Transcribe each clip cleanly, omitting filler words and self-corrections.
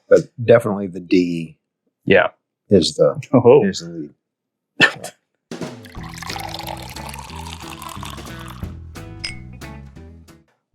But definitely the D Yeah. is the Oh. is the lead.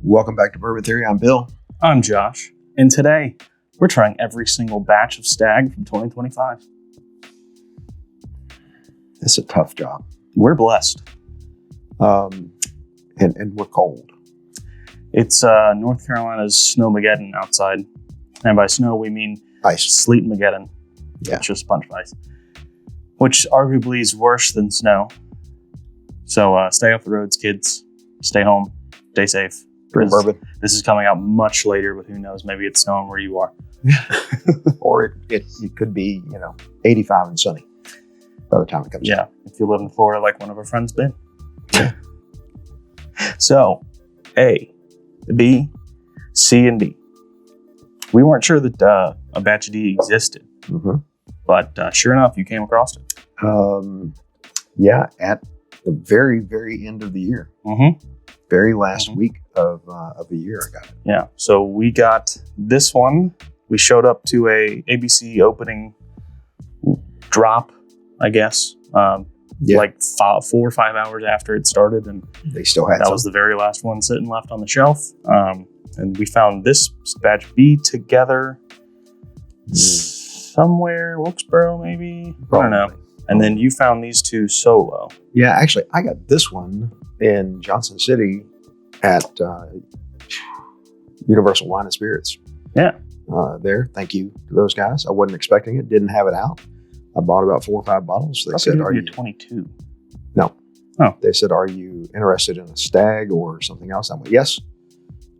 Welcome back to Bourbon Theory. I'm Bill. I'm Josh. And today, we're trying every single batch of Stag from 2025. It's a tough job. We're blessed. And we're cold. It's North Carolina's Snowmageddon outside. And by snow, we mean Ice. Sleet-mageddon. Yeah. It's just a bunch of ice. Which arguably is worse than snow. So stay off the roads, kids. Stay home. Stay safe. Drink bourbon. This is coming out much later, but who knows? Maybe it's snowing where you are. Or it could be, 85 and sunny by the time it comes out. Yeah, if you live in Florida like one of our friends been. So, A, B, C, and D. We weren't sure that a batch of D existed, but sure enough, you came across it. Yeah, at the very, very end of the year. Very last week of the year, I got it. Yeah, so we got this one. We showed up to a ABC opening drop, I guess, like 4 or 5 hours after it started, and they still had that was the very last one sitting left on the shelf. And we found this batch B together somewhere, Wilkesboro maybe, Probably. I don't know. And then you found these two solo. Yeah, actually, I got this one in Johnson City at Universal Wine and Spirits. Yeah. There, thank you to those guys. I wasn't expecting it, didn't have it out. I bought about 4 or 5 bottles. They said, "Are you 22?" No. Oh. They said, "Are you interested in a stag or something else?" I'm like, "Yes."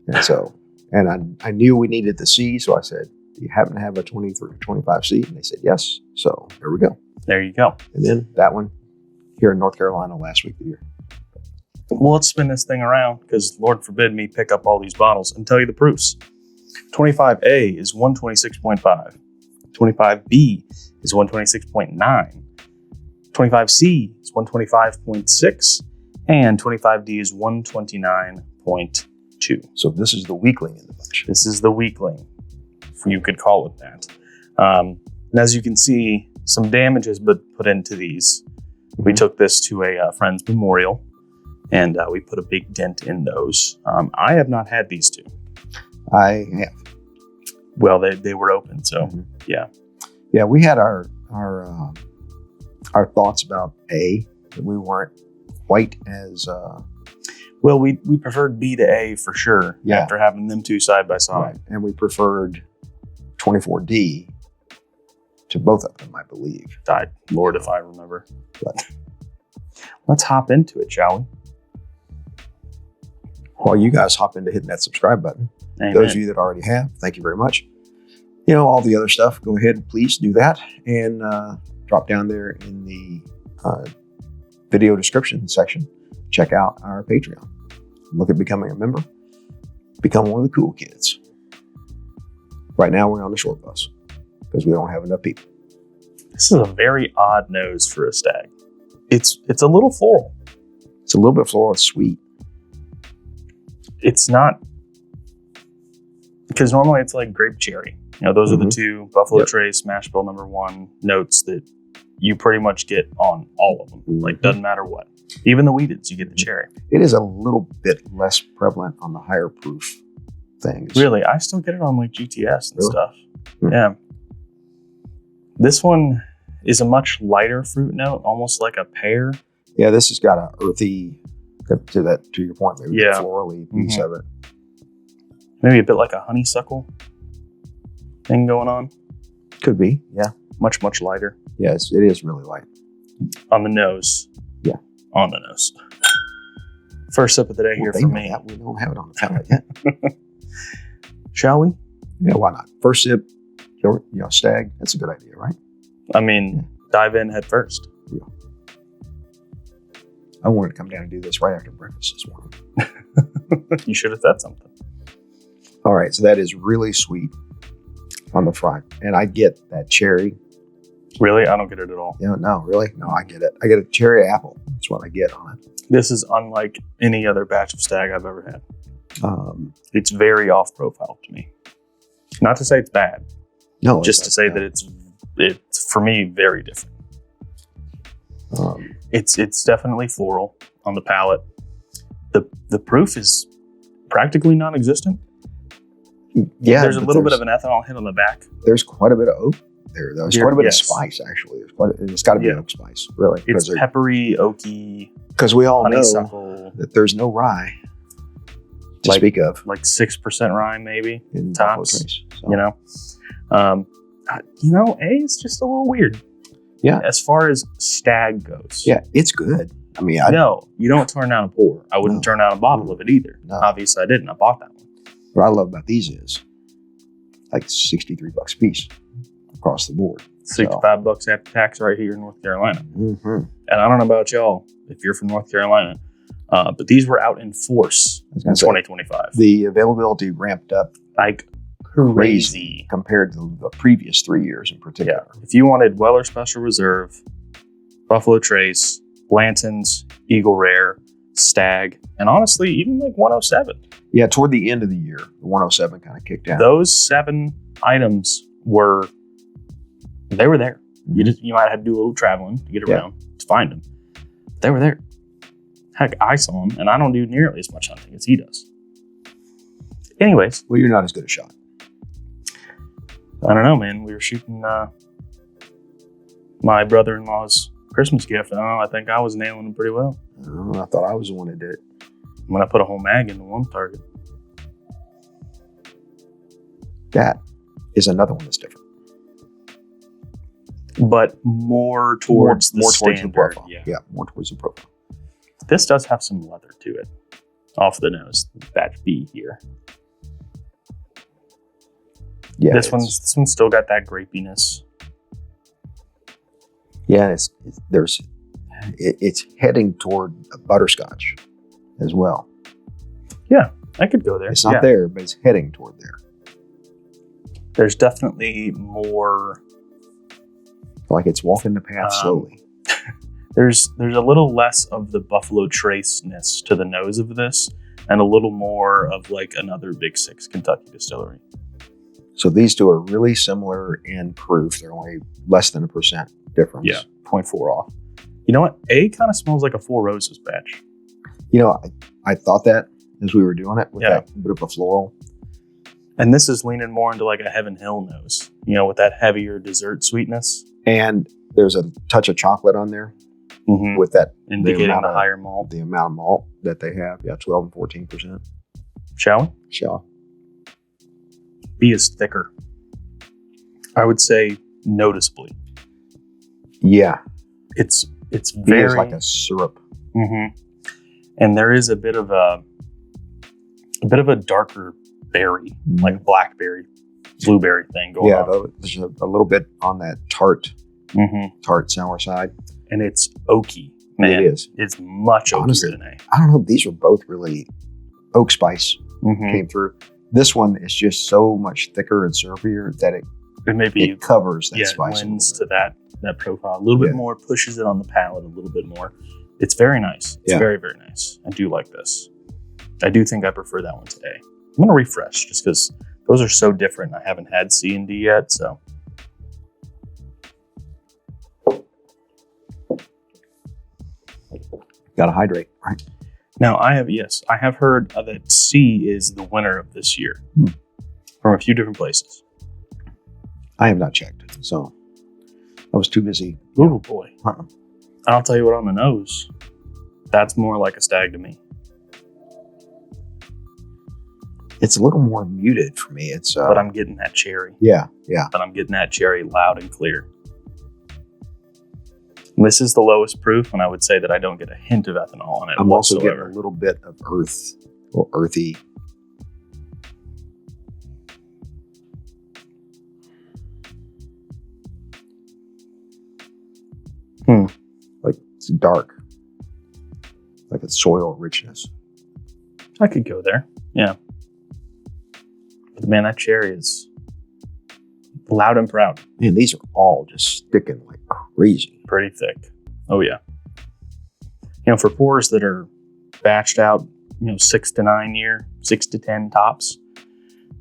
And so, and I knew we needed the C, so I said, "Do you happen to have a 23 or 25 C?" And they said, "Yes." So there we go. There you go. And then that one here in North Carolina last week of the year. Well, let's spin this thing around because Lord forbid me pick up all these bottles and tell you the proofs. 25A is 126.5. 25B is 126.9. 25C is 125.6. And 25D is 129.2. So this is the weakling in the bunch. This is the weakling, if you could call it that. And as you can see, some damage has been put into these. We took this to a friend's memorial, and we put a big dent in those. I have not had these two. I have. Well, they were open, so yeah. Yeah, we had our thoughts about A, that we weren't quite as Well, we preferred B to A for sure. Yeah. After having them two side by side. right, and we preferred 24D to both of them, I believe. Lord, if I remember. But Let's hop into it, shall we? while you guys hop into hitting that subscribe button, Amen. those of you that already have, thank you very much. All the other stuff, go ahead and please do that, and drop down there in the video description section. Check out our Patreon. Look at becoming a member. Become one of the cool kids. Right now, we're on the short bus because we don't have enough people. This is a very odd nose for a stag. It's a little floral. It's a little bit floral, it's sweet. It's not, because normally it's like grape cherry. Those are the two Buffalo Trace, Mash Bill #1 notes that you pretty much get on all of them. Like, doesn't matter what. Even the weededs, you get the cherry. It is a little bit less prevalent on the higher proof things. Really, I still get it on like GTS and Really? stuff. Hmm. Yeah. This one is a much lighter fruit note, almost like a pear. Yeah, this has got a earthy, to your point, maybe Yeah. the florally piece of it. Maybe a bit like a honeysuckle thing going on. Could be, yeah. Much, much lighter. Yes, it is really light. On the nose. Yeah. On the nose. First sip of the day here They for know me. that. We don't have it on the palate yet. Shall we? Yeah, why not? First sip, stag. That's a good idea, right? I mean, dive in head first. Yeah. I wanted to come down and do this right after breakfast this morning. You should have said something. All right, so that is really sweet on the front. And I get that cherry. Really? I don't get it at all. No, really? No, I get it. I get a cherry apple. That's what I get on it. This is unlike any other batch of stag I've ever had. It's very off profile to me. Not to say it's bad. No, just to say that it's for me very different. It's definitely floral on the palate. The proof is practically non-existent. Yeah, there's a little bit of an ethanol hit on the back. There's quite a bit of oak there. There's quite a bit of spice, actually. It's got to be oak spice, really. It's peppery, oaky. Because we all honeysuckle, know that there's no rye to speak of. Like 6% rye, maybe, in tops. Trace, so. A is just a little weird. Yeah. As far as stag goes. Yeah, it's good. I mean, no, you don't turn down a pour. I wouldn't turn down a bottle of it either. No. Obviously, I didn't. I bought that one. What I love about these is like $63 a piece across the board. $65 after tax right here in North Carolina. Mm-hmm. And I don't know about y'all if you're from North Carolina, but these were out in force in 2025. The availability ramped up like crazy compared to the previous 3 years in particular. Yeah. If you wanted Weller Special Reserve, Buffalo Trace, Blanton's, Eagle Rare, Stag, and honestly, even like 107. Yeah, toward the end of the year, the 107 kind of kicked down. Those 7 items were there. You might have to do a little traveling to get around to find them. They were there. Heck, I saw them, and I don't do nearly as much hunting as he does. Anyways. Well, you're not as good a shot. I don't know, man. We were shooting my brother-in-law's Christmas gift. I think I was nailing them pretty well. I thought I was the one that did it. When I put a whole mag into one target. That is another one that's different. But more towards the profile. Yeah, more towards the profile. This does have some leather to it. Off the nose. Batch B here. Yeah, this one's still got that grapiness. Yeah, it's heading toward a butterscotch as well. Yeah, I could go there. It's not there, but it's heading toward there. There's definitely more. Like it's walking the path slowly. There's a little less of the Buffalo Trace-ness to the nose of this, and a little more of like another Big Six Kentucky distillery. So these two are really similar in proof. They're only less than 1% difference. Yeah, 0.4 off. You know what? A kind of smells like a Four Roses batch. You know, I thought that as we were doing it with that bit of a floral. And this is leaning more into like a Heaven Hill nose, with that heavier dessert sweetness. And there's a touch of chocolate on there with that. Indicating the higher malt. The amount of malt that they have. Yeah, 12 and 14%. Shall we? Shall. B is thicker. I would say noticeably. Yeah. It's B very is like a syrup. Mm-hmm. And there is a bit of a darker berry, like blackberry, blueberry thing going on. Yeah, there's a little bit on that tart sour side. And it's oaky, man. It is. It's much oakier than A. I don't know. These were both really oak spice came through. This one is just so much thicker and syrupier that it covers that spice. It lends to that profile a little bit more, pushes it on the palate a little bit more. It's very nice. It's very, very nice. I do like this. I do think I prefer that one to A. I'm going to refresh just because those are so different. I haven't had C and D yet, so. Got to hydrate, right? Now, I have heard that C is the winner of this year from a few different places. I have not checked, so I was too busy. Oh, boy. I'll tell you what, on the nose, that's more like a stag to me. It's a little more muted for me. But I'm getting that cherry. Yeah. But I'm getting that cherry loud and clear. This is the lowest proof, and I would say that I don't get a hint of ethanol on it. I'm whatsoever. also getting a little bit of earth, or earthy. Like it's dark, like it's soil richness. I could go there, yeah. But man, that cherry is loud and proud. Man, these are all just sticking like crazy. Pretty thick. Oh yeah. For pours that are batched out, 6 to 9 year, 6 to 10 tops,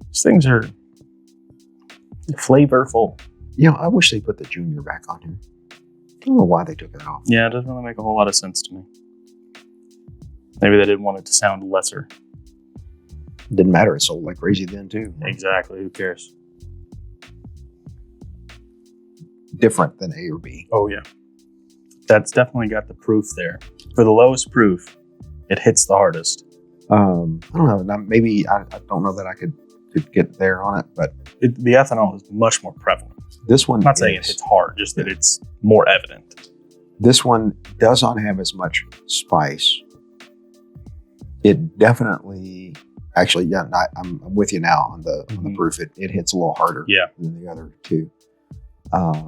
these things are Flavorful. I wish they put the junior back on here. I don't know why they took it off. Yeah, it doesn't really make a whole lot of sense to me. Maybe they didn't want it to sound lesser. Didn't matter. It sold like crazy then too. Exactly. Who cares? Different than A or B. Oh, yeah. That's definitely got the proof there. For the lowest proof, it hits the hardest. I don't know. Maybe I don't know that I could get there on it, but The ethanol is much more prevalent. this one I'm not saying it hits hard, just that it's more evident. This one does not have as much spice. It definitely, actually, yeah, I'm with you now on the proof. It hits a little harder than the other two. I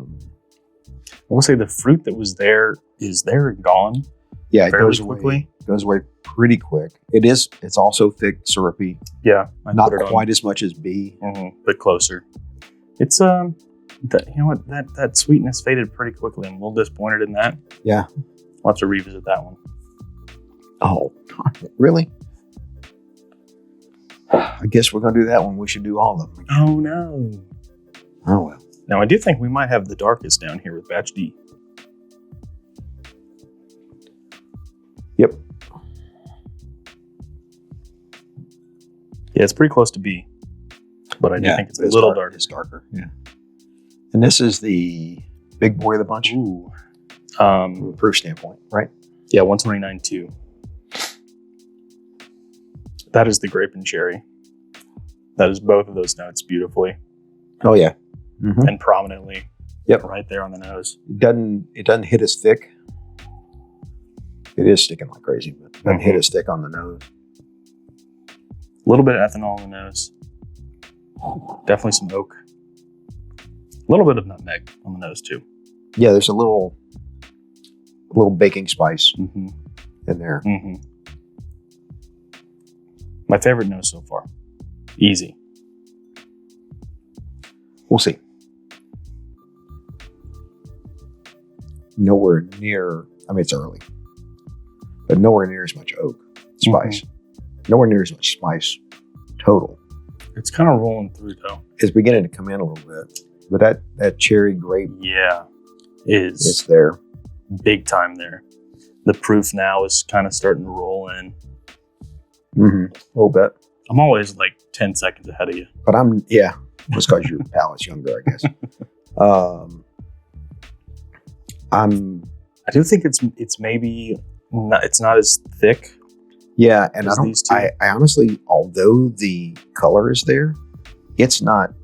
will say the fruit that was there is there and gone. Yeah, it fairly goes quickly. Goes away pretty quick. It's also thick, syrupy. Yeah, Not quite as much as B. But closer. It's you know what, that sweetness faded pretty quickly. I'm a little disappointed in that. Yeah, I'll have to revisit that one. Oh, really? I guess we're gonna do that one. We should do all of them. Oh no. Oh well. Now I do think we might have the darkest down here with batch D. Yep. Yeah, it's pretty close to B, but I do think it's a little darker. It's darker. Yeah. And this is the big boy of the bunch. Ooh. From a proof standpoint, right? Yeah, 129.2. That is the grape and cherry. That is both of those notes beautifully Oh yeah. Mm-hmm. and prominently. Yep. Right there on the nose. It doesn't hit as thick. It is sticking like crazy, but it doesn't hit as thick on the nose. A little bit of ethanol on the nose. Definitely some oak. A little bit of nutmeg on the nose too. Yeah, there's a little baking spice in there. My favorite nose so far. Easy. We'll see. Nowhere near, I mean, it's early, but nowhere near as much oak spice. Nowhere near as much spice total. It's kind of rolling through though. It's beginning to come in a little bit, but that cherry grape is there. Big time there. The proof now is kind of starting to roll in. A little bit. I'm always like 10 seconds ahead of you. But it's because your palate's younger, I guess. I do think it's maybe not, it's not as thick. Yeah, and I honestly, although the color is there, it's not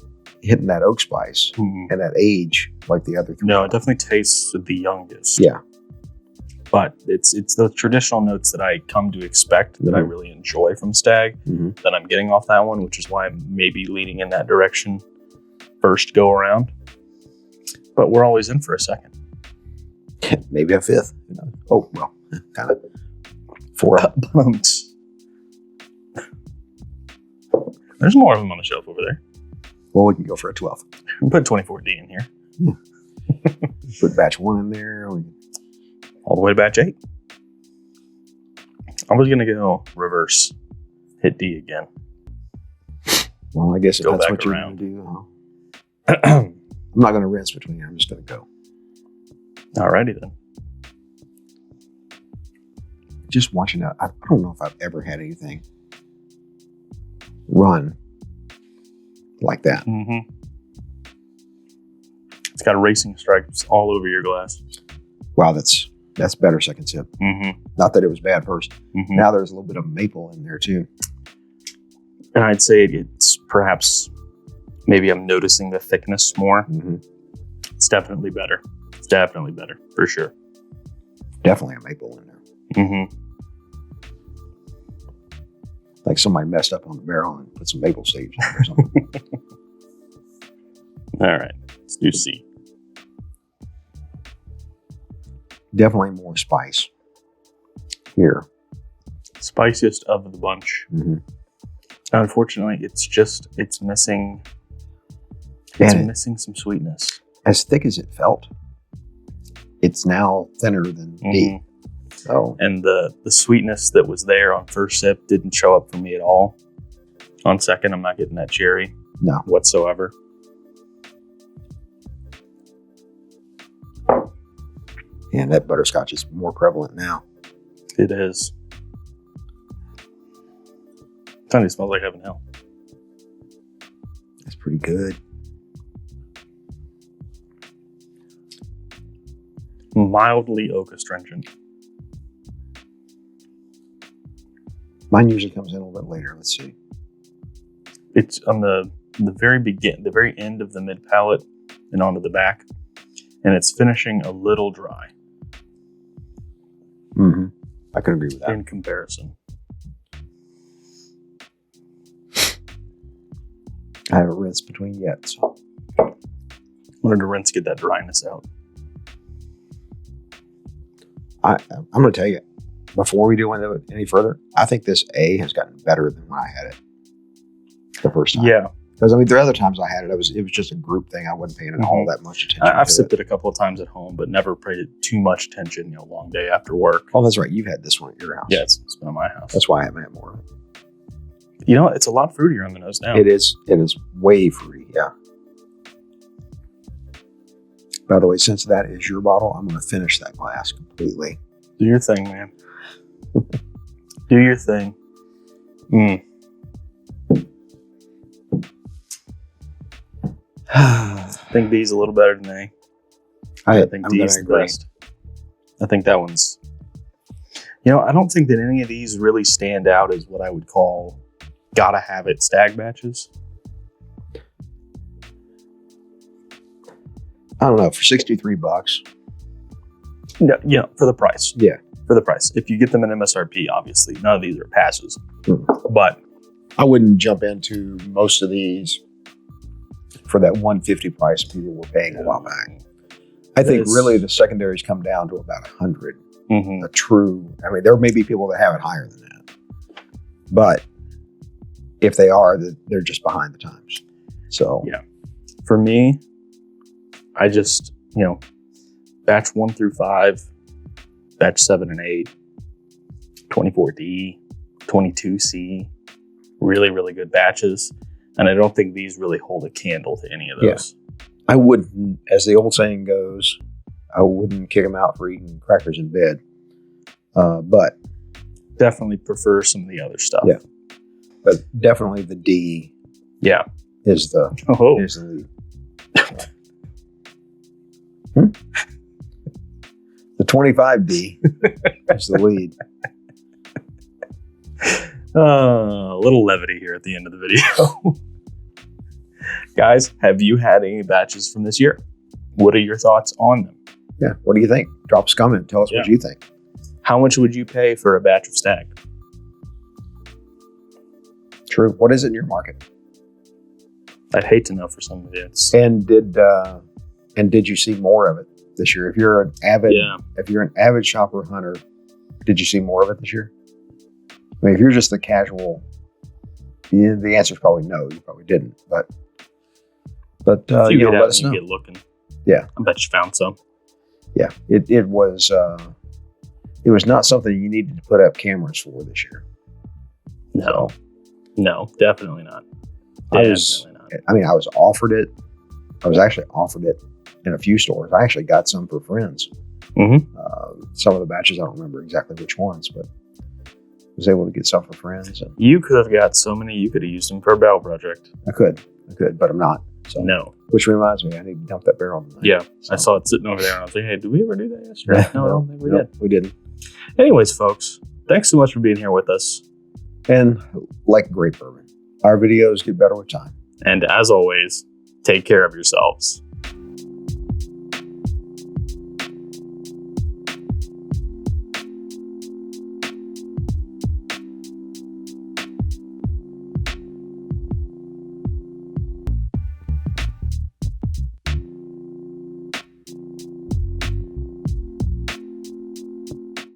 hitting that oak spice and that age like the other three. No, it definitely tastes the youngest. Yeah. But it's the traditional notes that I come to expect that I really enjoy from Stagg that I'm getting off that one, which is why I'm maybe leaning in that direction first go around. But we're always in for a second. Maybe a fifth. Oh, well, kind of. 4. There's more of them on the shelf over there. Well, we can go for a 12th. We'll put 24D in here. Yeah. Put batch 1 in there. All the way to batch 8. I was going to go reverse. Hit D again. Well, I guess if go that's back what you're around. going to do. I'm not going to rinse between. I'm just going to go. Alrighty then. Just watching that, I don't know if I've ever had anything run like that. It's got racing stripes all over your glass. Wow, that's better second sip. Not that it was bad first. Now there's a little bit of maple in there too. And I'd say it's perhaps, maybe I'm noticing the thickness more. It's definitely better. It's definitely better, for sure. Definitely a maple in there. Like somebody messed up on the barrel and put some maple sage in there or something. All right, let's do C. Definitely more spice here. Spiciest of the bunch. Unfortunately, it's missing. It's missing some sweetness. As thick as it felt, it's now thinner than D. So, and the sweetness that was there on first sip didn't show up for me at all. On second, I'm not getting that cherry no whatsoever. And that butterscotch is more prevalent now. It is. Kind of smells like heaven hell. That's pretty good. Mildly oak astringent. Mine usually comes in a little bit later. Let's see. It's on the very end of the mid palate and onto the back, and it's finishing a little dry. Mm-hmm. I can agree with that. In comparison. I haven't rinsed between yet, so Wanted to rinse, get that dryness out. I'm going to tell you, before we do any further, I think this A has gotten better than when I had it the first time. Yeah. Because, I mean, the other times I had it, it was just a group thing. I wasn't paying all that much attention I've to sipped it a couple of times at home, but never paid too much attention, long day after work. Oh, that's right. You've had this one at your house. Yeah, it's been at my house. That's why I haven't had more of it. It's a lot fruitier on the nose now. It is way fruity, yeah. By the way, since that is your bottle, I'm going to finish that glass completely. Do your thing, man. Do your thing. I think B's a little better than A. I think D's the best. I think that one's... I don't think that any of these really stand out as what I would call gotta have it stag batches. I don't know, for $63. Yeah, for the price. Yeah. For the price. If you get them in MSRP, obviously, none of these are passes. But I wouldn't jump into most of these for that $150 price people were paying a while back. I think really the secondaries come down to about $100. Mm-hmm. A true, I mean, there may be people that have it higher than that. But if they are, they're just behind the times. So, yeah. For me, I just, batch 1 through 5, batch 7 and 8, 24D, 22C, really, really good batches. And I don't think these really hold a candle to any of those. Yeah. I wouldn't, as the old saying goes, I wouldn't kick them out for eating crackers in bed. But definitely prefer some of the other stuff. Yeah. But definitely the D is the lead. The 25D is the lead. A little levity here at the end of the video. Guys, have you had any batches from this year? What are your thoughts on them? Yeah, what do you think? Drop us a comment. Tell us what you think. How much would you pay for a batch of stag? True. What is it in your market? I'd hate to know for some of it. And did you see more of it this year? If you're an avid shopper hunter, did you see more of it this year? I mean, if you're just the casual, the answer is probably no. You probably didn't. But let us know. Get looking. Yeah, I bet you found some. Yeah, it was not something you needed to put up cameras for this year. No, definitely not. I was offered it. I was actually offered it in a few stores. I actually got some for friends. Mm-hmm. Some of the batches, I don't remember exactly which ones, but was able to get some for friends. And you could have got so many. You could have used them for a barrel project. I could, but I'm not. So no. Which reminds me, I need to dump that barrel tonight. Yeah, so. I saw it sitting over there, and I was like, "Hey, did we ever do that yesterday?" No, I don't think we did. We didn't. Anyways, folks, thanks so much for being here with us. And like great bourbon, our videos get better with time. And as always, take care of yourselves.